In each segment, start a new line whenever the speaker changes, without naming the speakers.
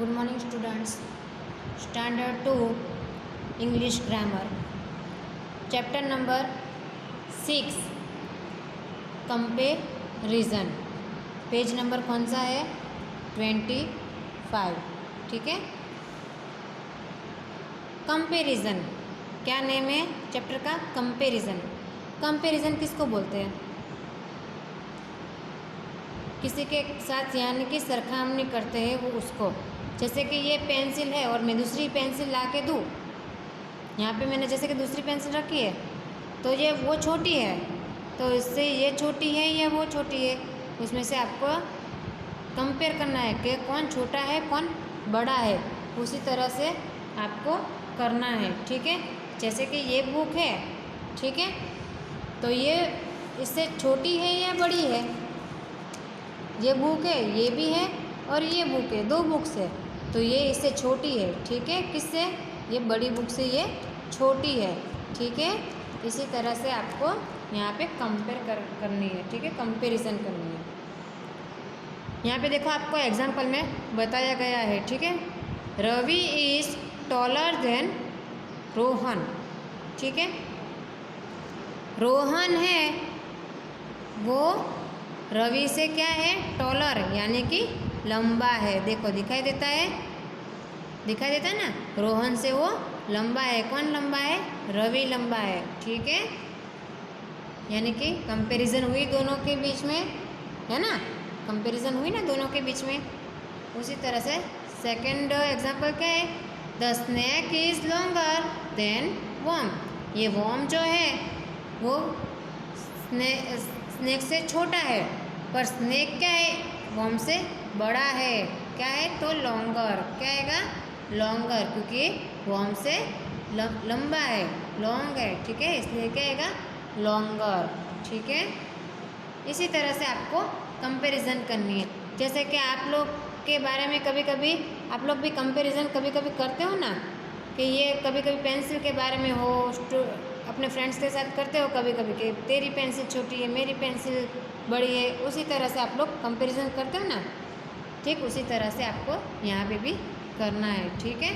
Good morning students. Standard 2 English Grammar. Chapter number 6 Comparison. Page number कौन सा है? 25. ठीक है. कंपेरिजन क्या नेम है चैप्टर का? कंपेरिजन. कंपेरिजन किसको बोलते हैं? किसी के साथ यानी कि सरखामनी करते हैं वो उसको. जैसे कि ये पेंसिल है और मैं दूसरी पेंसिल ला के दूँ. यहाँ पे मैंने जैसे कि दूसरी पेंसिल रखी है तो ये वो छोटी है तो इससे ये छोटी है या वो छोटी है, उसमें से आपको कंपेयर करना है कि कौन छोटा है कौन बड़ा है. उसी तरह से आपको करना है. ठीक है. जैसे कि ये बुक है, ठीक है, तो ये इससे छोटी है या बड़ी है? ये बुक है, ये भी है और ये बुक है, दो बुक्स है तो ये इससे छोटी है. ठीक है. किससे? ये बड़ी बुक से ये छोटी है. ठीक है. इसी तरह से आपको यहाँ पे कंपेयर करनी है. ठीक है. कंपैरिजन करनी है. यहाँ पे देखो आपको एग्जाम्पल में बताया गया है. ठीक है. Ravi is taller than Rohan. ठीक है. रोहन है वो रवि से क्या है? टॉलर यानी कि लंबा है. देखो दिखाई देता है, दिखाई देता है ना. रोहन से वो लंबा है. कौन लंबा है? रवि लंबा है. ठीक है. यानी कि कंपैरिजन हुई दोनों के बीच में, है ना. कंपैरिजन हुई ना दोनों के बीच में. उसी तरह से सेकंड एग्जांपल क्या है? The snake is longer than worm. ये वॉर्म जो है वो स्नैक से छोटा है, पर स्नैक क्या है? वॉर्म से बड़ा है. क्या है? तो लॉन्गर. क्या आएगा? लॉन्गर, क्योंकि वॉर्म से लंबा है, लॉन्ग है. ठीक है. इसलिए क्या आएगा? लॉन्गर. ठीक है. इसी तरह से आपको कंपैरिजन करनी है. जैसे कि आप लोग के बारे में कभी कभी आप लोग भी कंपैरिजन कभी कभी करते हो ना, कि ये कभी कभी पेंसिल के बारे में हो, अपने फ्रेंड्स के साथ करते हो कभी कभी कि तेरी पेंसिल छोटी है मेरी पेंसिल बड़ी है. उसी तरह से आप लोग कंपैरिजन करते हो ना. ठीक उसी तरह से आपको यहाँ पे भी करना है. ठीक है.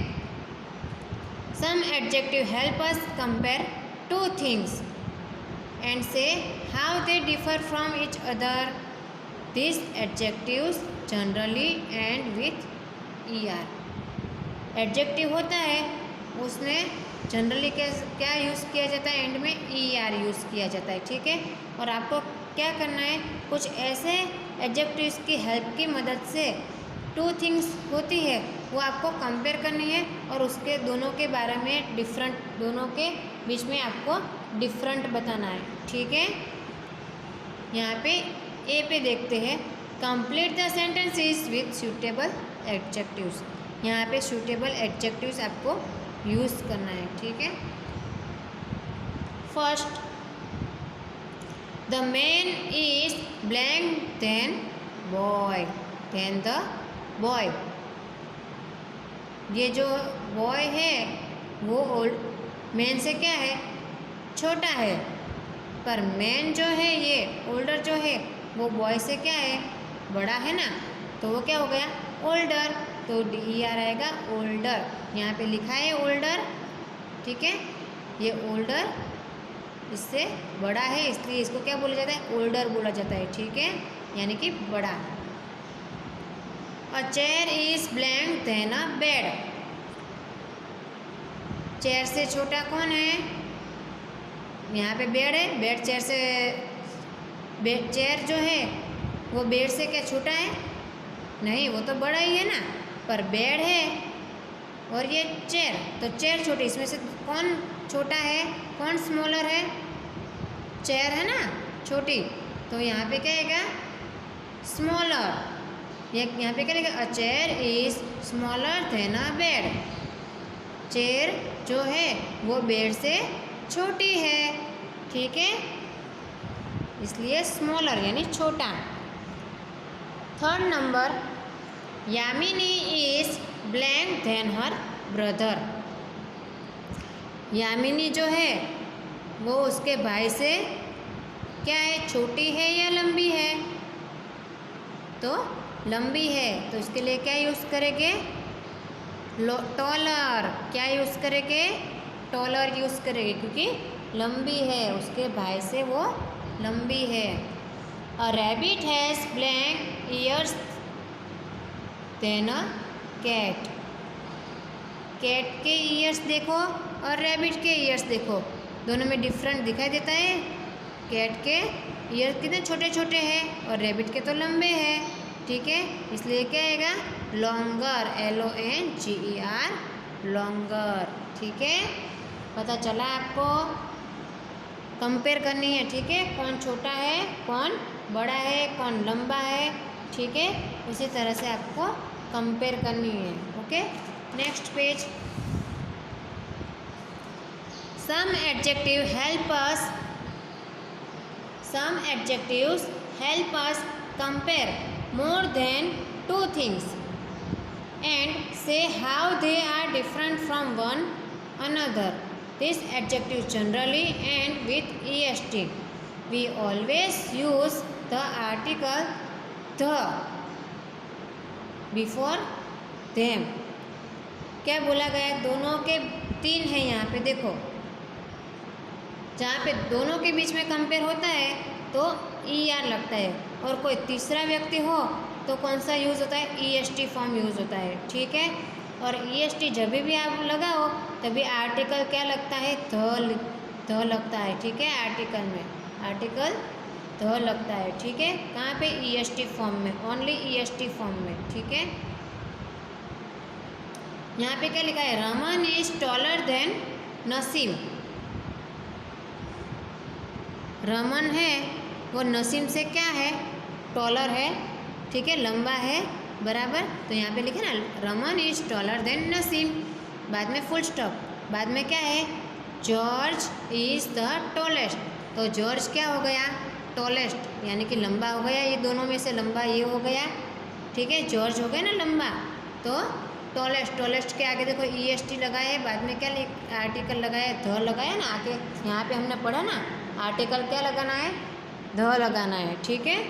Some adjective help us compare two things and say how they differ from each other. This adjectives generally end with ER. Adjective होता है उसमें जनरली क्या यूज़ किया जाता है? एंड में ER यूज़ किया जाता है. ठीक है. और आपको क्या करना है? कुछ ऐसे एडजेक्टिव्स की हेल्प की मदद से टू थिंग्स होती है वो आपको कंपेयर करनी है और उसके दोनों के बारे में डिफरेंट, दोनों के बीच में आपको डिफरेंट बताना है. ठीक है. यहाँ पे ए पे देखते हैं. Complete the sentences with suitable adjectives. यहाँ पे सूटेबल एडजेक्टिव्स आपको यूज़ करना है. ठीक है. First, the man is blank than boy. Than the boy. ये जो बॉय है वो मैन से क्या है? छोटा है. पर मैन जो है ये ओल्डर जो है वो बॉय से क्या है? बड़ा है ना. तो वो क्या हो गया? ओल्डर. तो DER आएगा ओल्डर. यहाँ पे लिखा है ओल्डर. ठीक है. ये ओल्डर इससे बड़ा है इसलिए इसको क्या बोला जाता है? ओल्डर बोला जाता है. ठीक है. यानी कि बड़ा. A chair is blank then a bed. Chair से छोटा कौन है? यहाँ पे बेड है. बेड चेयर से चेयर जो है वो बेड से क्या छोटा है? नहीं, वो तो बड़ा ही है ना. पर बेड है और ये चेयर, तो चेयर छोटी. इसमें से कौन छोटा है कौन स्मॉलर है? चेयर है ना छोटी. तो यहाँ पे क्या आएगा? स्मॉलर. यहाँ पे क्या लिखा? A chair is smaller than a bed. Chair जो है वो बेड से छोटी है. ठीक है. इसलिए स्मॉलर यानी छोटा. Third number, Yamini is blank than her brother. Yamini जो है वो उसके भाई से क्या है? छोटी है या लंबी है? तो लंबी है. तो इसके लिए क्या यूज़ करेंगे? टॉलर, क्या यूज़ करेंगे? टॉलर यूज़ करेंगे क्योंकि लंबी है, उसके भाई से वो लंबी है। A rabbit has black ears than a cat. Cat के ईयर्स देखो और रैबिट के ईयर्स देखो, दोनों में डिफरेंट दिखाई देता है। कैट के ईयर्स कितने छोटे छोटे हैं और रैबिट के तो लंबे हैं, ठीक है, इसलिए क्या आएगा? लॉन्गर, LONGER, लॉन्गर, ठीक है। पता चला आपको? कंपेयर करनी है, ठीक है, कौन छोटा है, कौन बड़ा है, कौन लंबा है, ठीक है, उसी तरह से आपको कंपेयर करनी है। Okay, next page. Some adjectives help us compare more than two things and say how they are different from one another. These adjectives generally end with EST. We always use the article the before them. क्या बोला गया? दोनों के तीन हैं यहाँ पे, देखो जहाँ पे दोनों के बीच में कंपेयर होता है तो ER लगता है, और कोई तीसरा व्यक्ति हो तो कौन सा यूज़ होता है? EST फॉर्म यूज़ होता है, ठीक है। और EST जब भी आप लगाओ तभी आर्टिकल क्या लगता है? ध लगता है, ठीक है, आर्टिकल में आर्टिकल ध लगता है, ठीक है। कहाँ पे? EST फॉर्म में, ओनली EST फॉर्म में, ठीक है। यहाँ पे क्या लिखा है? Raman is taller then Naseem. Raman है वो नसीम से क्या है? टॉलर है, ठीक है, लंबा है, बराबर। तो यहाँ पे लिखे ना Raman is taller then Naseem, बाद में फुल स्टॉप, बाद में क्या है? George is the tallest. तो जॉर्ज क्या हो गया? टॉलेस्ट, यानी कि लंबा हो गया, ये दोनों में से लंबा ये हो गया, ठीक है, जॉर्ज हो गया ना लंबा। तो टॉलेस्ट के आगे देखो EST लगाया है, बाद में क्या आर्टिकल लगाया है? ध लगाया ना, आगे यहाँ पे हमने पढ़ा ना, आर्टिकल क्या लगाना है? ध लगाना है, ठीक है।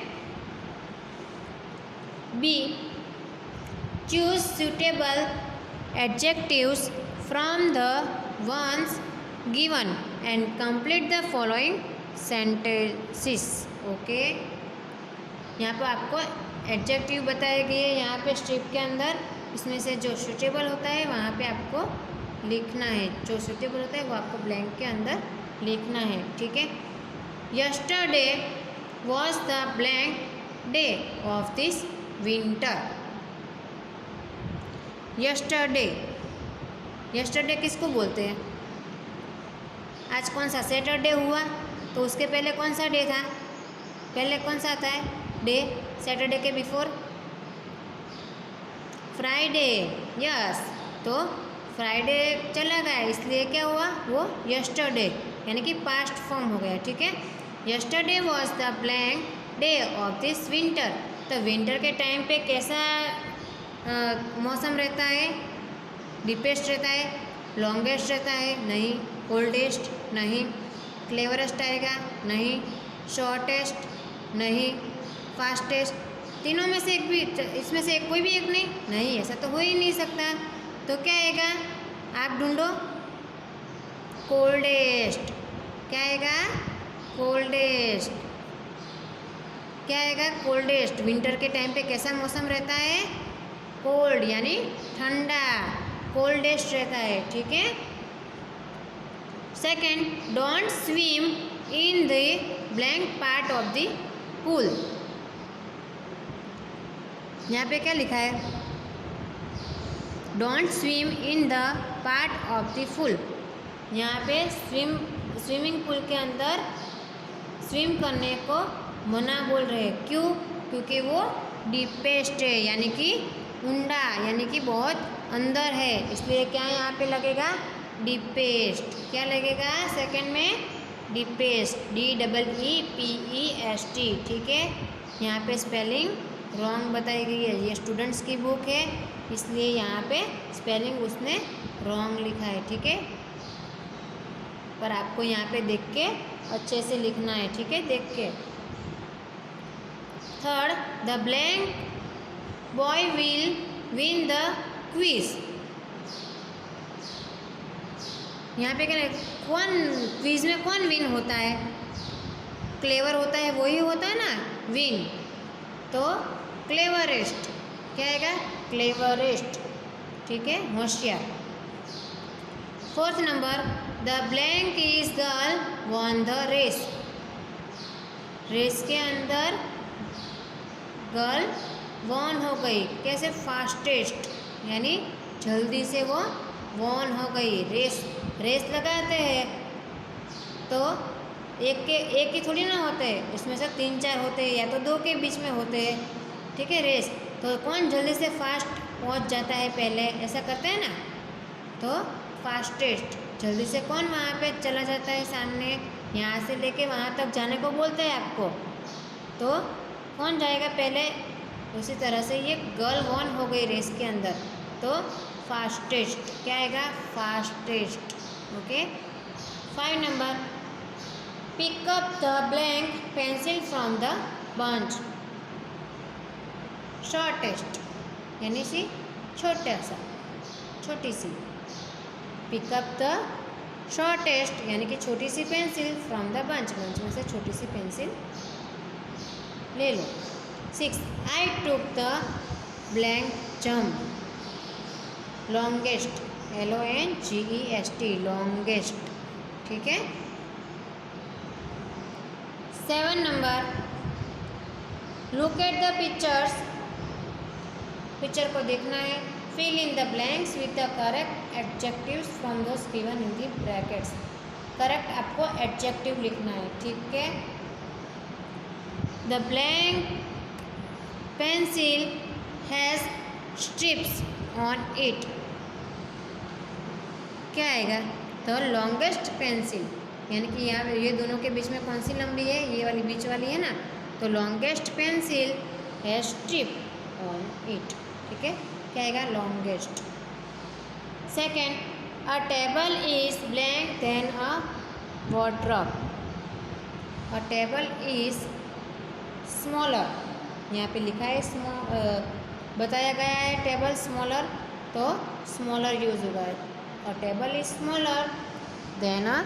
B, choose suitable adjectives from the ones given and complete the following sentences. Okay, यहाँ पर आपको एडजेक्टिव बताए गए हैं यहाँ पे स्ट्रिप के अंदर, इसमें से जो सूटेबल होता है वहाँ पे आपको लिखना है, जो सूटेबल होता है वो आपको ब्लैंक के अंदर लिखना है, ठीक है। Yesterday was the blank day of this winter. Yesterday किसको बोलते हैं? आज कौन सा सैटरडे हुआ तो उसके पहले कौन सा डे था? पहले कौन सा आता है डे सैटरडे के बिफोर? Friday, yes. तो फ्राइडे चला गया, इसलिए क्या हुआ? वो यस्टरडे यानी कि पास्ट फॉर्म हो गया, ठीक है। Yesterday was the blank day of this winter. तो विंटर के टाइम पे कैसा मौसम रहता है? डीपेस्ट रहता है, लॉन्गेस्ट रहता है, नहीं, कोल्डेस्ट नहीं, क्लेवरेस्ट आएगा नहीं, शॉर्टेस्ट नहीं, फास्टेस्ट, तीनों में से एक भी, इसमें से एक कोई भी एक नहीं, ऐसा तो हो ही नहीं सकता। तो क्या आएगा? आप ढूंढो। कोल्डेस्ट, क्या आएगा? कोल्डेस्ट, क्या आएगा? कोल्डेस्ट। विंटर के टाइम पे कैसा मौसम रहता है? कोल्ड यानी ठंडा, कोल्डेस्ट रहता है, ठीक है। Second, don't swim in the blank part of the pool. यहाँ पे क्या लिखा है? Don't swim in the part of the pool. यहाँ पे स्विमिंग पूल के अंदर स्विम करने को मना बोल रहे हैं। क्यों? क्योंकि वो डीपेस्ट है, यानी कि ऊंडा, यानी कि बहुत अंदर है, इसलिए क्या यहाँ पे लगेगा? डीपेस्ट। क्या लगेगा सेकंड में? डीपेस्ट, DEEPEST, ठीक है। यहाँ पे स्पेलिंग रॉन्ग बताई गई है, ये स्टूडेंट्स की बुक है इसलिए यहाँ पे स्पेलिंग उसने रॉन्ग लिखा है, ठीक है। पर आपको यहाँ पे देख के अच्छे से लिखना है, ठीक है, देख के। Third, the blank boy will win the quiz. यहाँ पे क्या है, कौन क्विज में कौन विन होता है? क्लेवर होता है, वही होता है ना विन। तो क्लेवरेस्ट क्या आएगा? क्लेवरेस्ट, ठीक है, होशियार। 4th number, the blank is girl won the race. Race के अंदर गर्ल वॉन हो गई, कैसे? फास्टेस्ट, यानी जल्दी से वो वॉन हो गई। रेस लगाते हैं तो एक ही थोड़ी ना होते हैं, उसमें से 3-4 होते हैं या तो 2 के बीच में होते हैं, ठीक है। रेस तो कौन जल्दी से फास्ट पहुंच जाता है पहले, ऐसा करते हैं ना। तो फास्टेस्ट, जल्दी से कौन वहाँ पे चला जाता है सामने, यहाँ से लेके वहाँ तक जाने को बोलते हैं आपको, तो कौन जाएगा पहले। उसी तरह से ये गर्ल वॉन हो गई रेस के अंदर, तो फास्टेस्ट क्या आएगा? Fastest, okay. 5 number, pick up the blank pencil from the bunch. Shortest यानी सी छोटा सा, छोटी सी। पिक अप द शॉर्टेस्ट यानी कि छोटी सी पेंसिल फ्रॉम द बंच में से छोटी सी पेंसिल ले लो। 6, I took the blank jump. Longest, LONGEST, longest, ठीक है। 7 number, look at the pictures. Picture को देखना है। Fill in the blanks with the correct adjectives from those given in the brackets. Correct आपको एडजेक्टिव लिखना है, ठीक है। The blank pencil has strips on it. क्या आएगा? तो लॉन्गेस्ट पेंसिल, यानी कि यहाँ ये दोनों के बीच में कौन सी लंबी है? ये वाली बीच वाली है ना, तो लॉन्गेस्ट पेंसिल है स्ट्रिप ऑन इट, ठीक है। क्या आएगा? Longest. 2nd, a table is blank then a wardrobe. A table is smaller, यहाँ पे लिखा है बताया गया है टेबल स्मॉलर, तो स्मॉलर यूज होगा। A table is smaller than a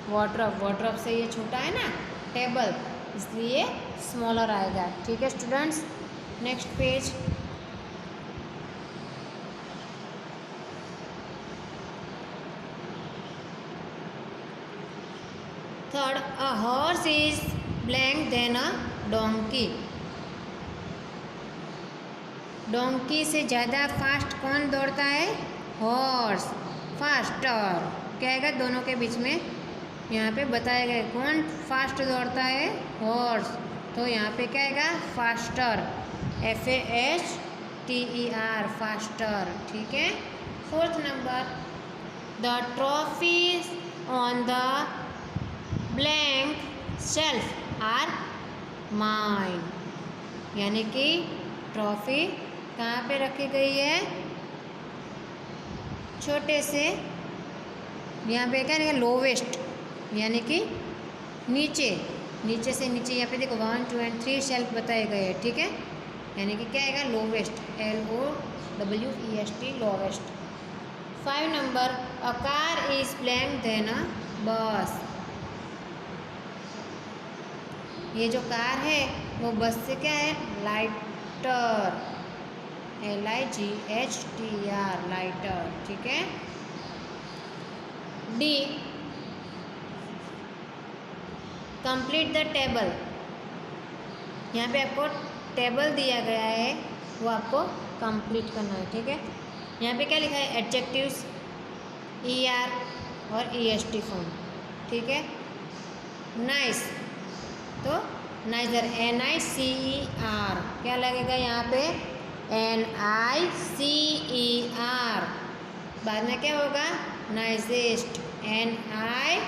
wardrobe. Wardrobe से ये छोटा है ना टेबल, इसलिए स्मॉलर आएगा, ठीक है students. Next page. Third, a horse is blank then a donkey. Donkey से ज़्यादा फास्ट कौन दौड़ता है? Horse, faster. क्या आएगा? दोनों के बीच में यहाँ पे बताया गया कौन फास्ट दौड़ता है? हॉर्स, तो यहाँ पे क्या आएगा? फास्टर, FASTER, फास्टर, ठीक है। 4th number, the trophies on the blank shelf are mine. यानी कि ट्रॉफी कहाँ पे रखी गई है? छोटे से, यहाँ पे क्या है? लोवेस्ट, यानी कि नीचे से नीचे। यहाँ पे देखो 1, 2 and 3 शेल्फ बताए गए हैं, ठीक है। यानी कि क्या आएगा? Lowest, LOWEST, lowest. 5 number, a car is blank then a bus. ये जो कार है वो बस से क्या है? लाइटर, LIGHTR, लाइटर, ठीक है। D, complete the table. यहाँ पे आपको टेबल दिया गया है, वो आपको कंप्लीट करना है, ठीक है। यहाँ पे क्या लिखा है? एडजेक्टिव्स, ER और EST फॉर्म, ठीक है। नाइस, तो नाइजर, NICER। क्या लगेगा यहाँ पे? NICER। बाद में क्या होगा? नाइजेस्ट, NICEST,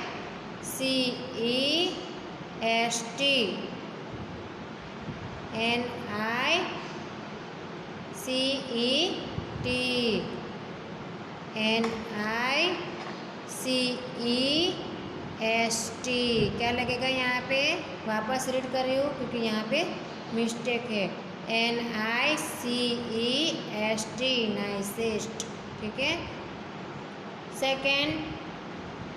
NICEST। क्या लगेगा यहाँ पे? वापस रीड कर रही हूँ क्योंकि यहाँ पे मिस्टेक है। NICEST, नाइसेस्ट, ठीक है। 2nd,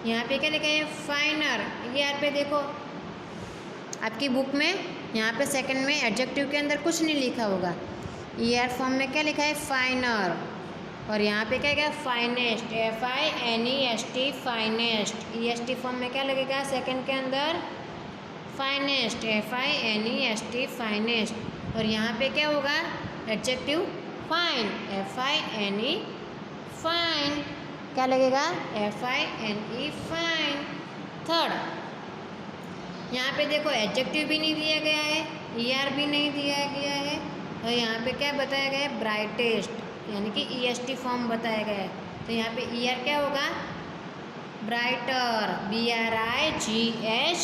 यहाँ पे क्या लिखा है फाइनर। ये यहाँ पे देखो आपकी बुक में यहाँ पे सेकंड में एडजेक्टिव के अंदर कुछ नहीं लिखा होगा। ईआर फॉर्म में क्या लिखा है फाइनर, और यहाँ पे क्या क्या finest, FINEST finest. EST form में क्या लगेगा सेकंड के अंदर फाइनेस्ट, FINEST फाइनेस्ट। और यहाँ पे क्या होगा एडजेक्टिव फाइन, FINE फाइन। क्या लगेगा FINE फाइन। थर्ड यहाँ पे देखो एडजेक्टिव भी नहीं दिया गया है, ER भी नहीं दिया गया है, और यहाँ पे क्या बताया गया है ब्राइटेस्ट, यानी कि EST फॉर्म बताया गया है। तो यहाँ पे ER क्या होगा ब्राइटर, BRIGHTER।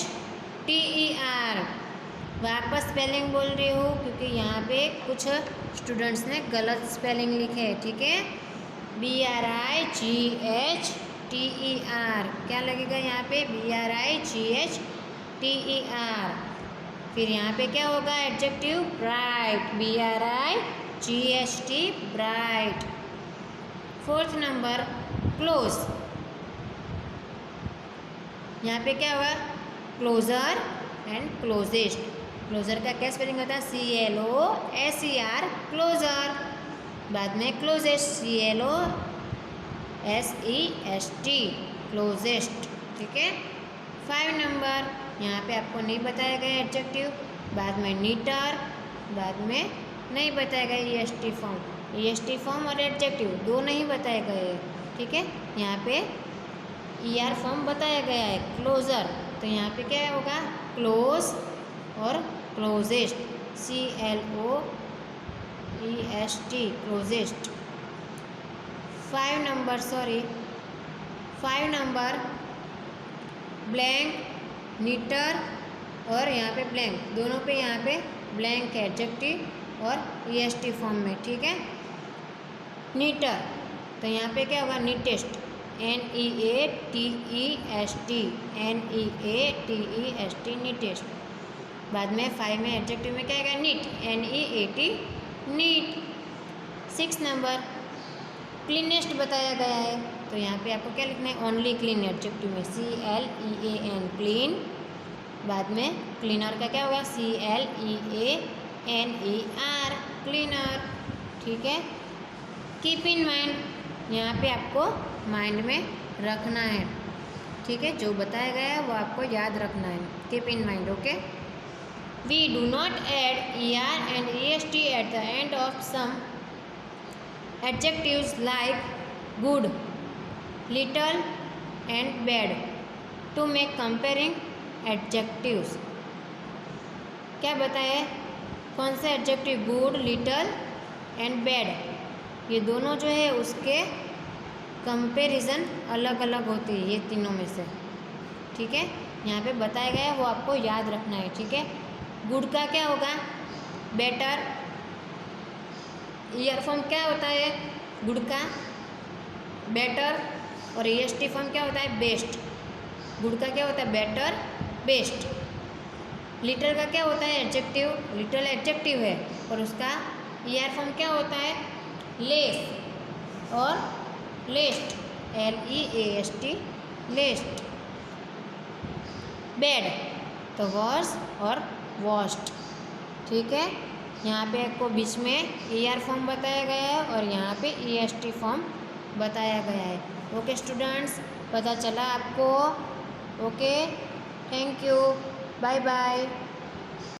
वापस स्पेलिंग बोल रही हूँ क्योंकि यहाँ पे कुछ स्टूडेंट्स ने गलत स्पेलिंग लिखे है, ठीक है। BRIGHTER क्या लगेगा यहाँ पे BRIGHTER। फिर यहाँ पे क्या होगा adjective bright, BRIGHT bright. Fourth number close. यहाँ पे क्या होगा क्लोजर एंड क्लोजेस्ट। क्लोजर का क्या स्पेलिंग होता है CLOSER क्लोजर। बाद में क्लोजेस्ट CLOSEST क्लोजेस्ट, ठीक है। 5 नंबर यहाँ पे आपको नहीं बताया गया एडजेक्टिव, बाद में नीटर, बाद में नहीं बताया गया EST फॉर्म और एडजेक्टिव दो नहीं बताए गए, ठीक है। यहाँ पे ER फॉर्म बताया गया है क्लोजर, तो यहाँ पे क्या होगा क्लोज और closest, CLOEST closest. 5 number blank, नीटर और यहाँ पे ब्लैंक, दोनों पे यहाँ पे ब्लैंक है एडजेक्टिव और EST फॉर्म में, ठीक है। नीटर तो यहाँ पे क्या होगा नीटेस्ट, NEATEST नीटेस्ट। बाद में 5 में एडजेक्टिव में क्या आएगा neat, NEAT neat. 6 number cleanest बताया गया है, तो यहाँ पे आपको क्या लिखना है ओनली क्लीन एडजेक्टिव में CLEAN क्लीन। बाद में क्लीनर का क्या होगा CLEANER क्लीनर, ठीक है। कीप इन माइंड, यहाँ पे आपको माइंड में रखना है, ठीक है। जो बताया गया है वो आपको याद रखना है, keep in mind, okay. We do not add ER and EST at the end of some adjectives like good, little and bad to make comparing adjectives। क्या बताया कौन से adjective good, little and bad, ये दोनों जो है उसके comparison अलग अलग होती है, ये तीनों में से, ठीक है। यहाँ पे बताया गया है वो आपको याद रखना है, ठीक है। गुड का क्या होगा बेटर, ER फॉर्म क्या होता है गुड का बेटर, और EST फॉर्म क्या होता है बेस्ट। गुड का क्या होता है बेटर बेस्ट। लिटल का क्या होता है एडजेक्टिव, लिटल एडजेक्टिव है और उसका ER फॉर्म क्या होता है लेस और लेस्ट, LEAST लेस्ट। बैड तो वर्स और वर्स्ट, ठीक है। यहाँ पे आपको बीच में ER फॉर्म बताया गया है और यहाँ पे EST फॉर्म बताया गया है, ओके स्टूडेंट्स, पता चला आपको, okay, thank you, bye bye.